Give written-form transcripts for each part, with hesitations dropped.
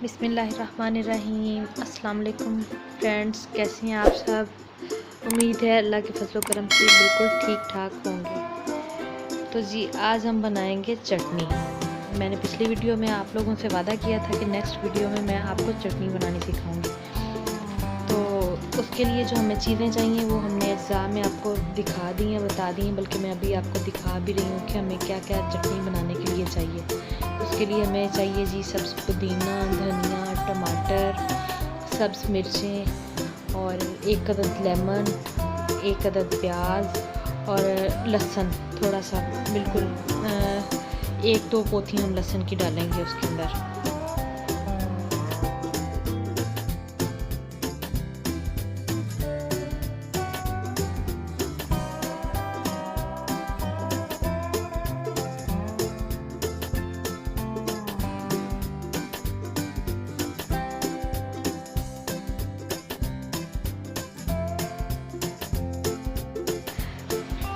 बिस्मिल्लाहिर्रहमानिर्रहीम। अस्सलाम वालेकुम फ्रेंड्स, कैसे हैं आप सब। उम्मीद है अल्लाह के फजल करम से बिल्कुल ठीक ठाक होंगे। तो जी आज हम बनाएंगे चटनी। मैंने पिछली वीडियो में आप लोगों से वादा किया था कि नेक्स्ट वीडियो में मैं आपको चटनी बनानी सिखाऊंगी। तो उसके लिए जो हमें चीज़ें चाहिए वो हमने अज्जा में आपको दिखा दी हैं, बता दी हैं, बल्कि मैं अभी आपको दिखा भी रही हूँ कि हमें क्या क्या चटनी बनाने के लिए चाहिए। उसके लिए हमें चाहिए जी सब्ज़ पुदीना, धनिया, टमाटर, सब्ज़ मिर्चें और एक अदद लेमन, एक अदद प्याज और लहसुन थोड़ा सा, बिल्कुल 1-2 पोथी हम लहसुन की डालेंगे उसके अंदर।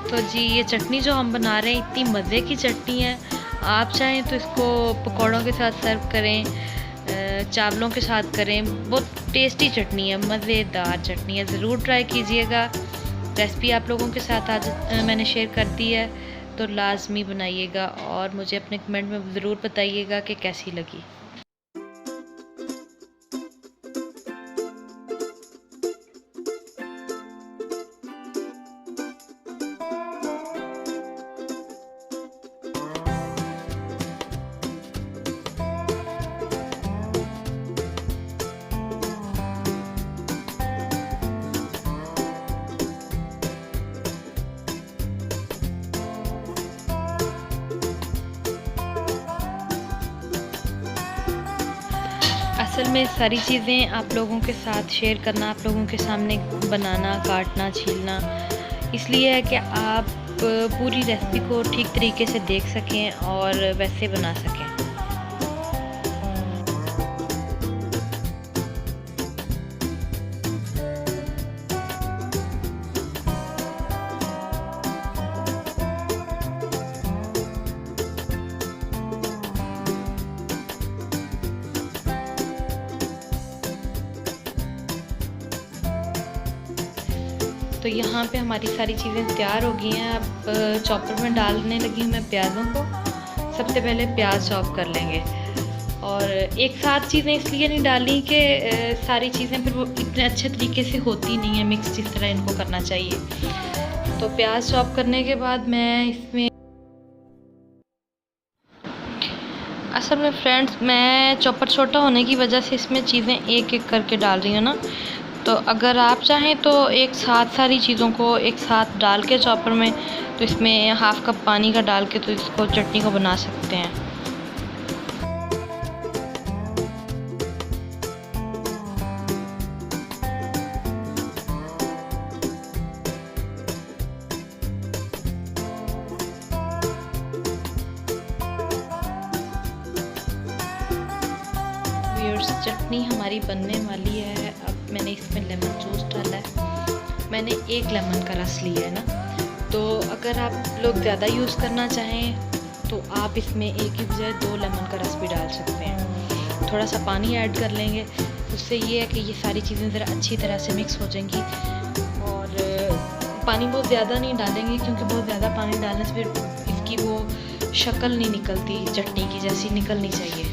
तो जी ये चटनी जो हम बना रहे हैं इतनी मज़े की चटनी है। आप चाहें तो इसको पकौड़ों के साथ सर्व करें, चावलों के साथ करें। बहुत टेस्टी चटनी है, मज़ेदार चटनी है। ज़रूर ट्राई कीजिएगा। रेसिपी आप लोगों के साथ आज मैंने शेयर कर दी है, तो लाजमी बनाइएगा और मुझे अपने कमेंट में ज़रूर बताइएगा कि कैसी लगी। असल में सारी चीज़ें आप लोगों के साथ शेयर करना, आप लोगों के सामने बनाना, काटना, छीलना, इसलिए है कि आप पूरी रेसिपी को ठीक तरीके से देख सकें और वैसे बना सकें। तो यहाँ पे हमारी सारी चीज़ें तैयार हो गई हैं। अब चॉपर में डालने लगी हूँ मैं प्याज़ों को। सबसे पहले प्याज चॉप कर लेंगे और एक साथ चीज़ें इसलिए नहीं डाली कि सारी चीज़ें फिर वो इतने अच्छे तरीके से होती नहीं है मिक्स, जिस तरह इनको करना चाहिए। तो प्याज चॉप करने के बाद मैं इसमें असल में फ्रेंड्स मैं चॉपर छोटा होने की वजह से इसमें चीज़ें एक एक करके डाल रही हूँ ना। तो अगर आप चाहें तो एक साथ सारी चीज़ों को एक साथ डाल के चॉपर में, तो इसमें हाफ़ कप पानी का डाल के तो इसको चटनी को बना सकते हैं। चटनी हमारी बनने वाली है। अब मैंने इसमें लेमन जूस डाला है, मैंने 1 लेमन का रस लिया है ना। तो अगर आप लोग ज़्यादा यूज़ करना चाहें तो आप इसमें 1 की बजाय 2 लेमन का रस भी डाल सकते हैं। थोड़ा सा पानी ऐड कर लेंगे, उससे ये है कि ये सारी चीज़ें ज़रा अच्छी तरह से मिक्स हो जाएंगी। और पानी बहुत ज़्यादा नहीं डालेंगे क्योंकि बहुत ज़्यादा पानी डालने से फिर इसकी वो शक्ल नहीं निकलती, चटनी की जैसी निकलनी चाहिए।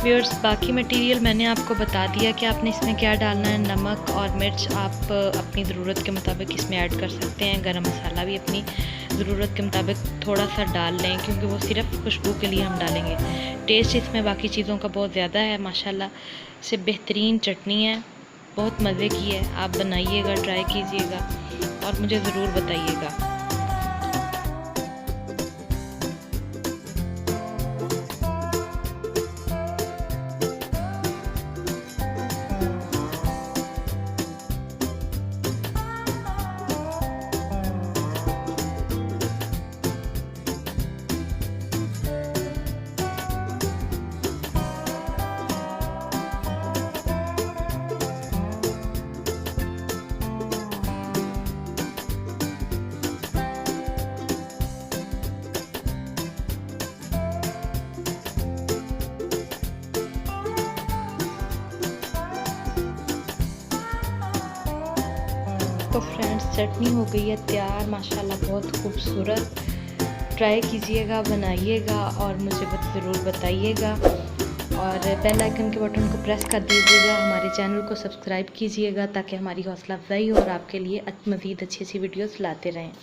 व्यूअर्स, बाकी मटेरियल मैंने आपको बता दिया कि आपने इसमें क्या डालना है। नमक और मिर्च आप अपनी ज़रूरत के मुताबिक इसमें ऐड कर सकते हैं। गरम मसाला भी अपनी ज़रूरत के मुताबिक थोड़ा सा डाल लें, क्योंकि वो सिर्फ खुशबू के लिए हम डालेंगे। टेस्ट इसमें बाकी चीज़ों का बहुत ज़्यादा है। माशाल्लाह से बेहतरीन चटनी है, बहुत मज़े की है। आप बनाइएगा, ट्राई कीजिएगा और मुझे ज़रूर बताइएगा। तो फ्रेंड्स, चटनी हो गई है तैयार। माशाल्लाह बहुत खूबसूरत। ट्राई कीजिएगा, बनाइएगा और मुझे ज़रूर बताइएगा। और बेल आइकन के बटन को प्रेस कर दीजिएगा। हमारे चैनल को सब्सक्राइब कीजिएगा ताकि हमारी हौसला अफजाई हो और आपके लिए मज़ीद अच्छी वीडियोस लाते रहें।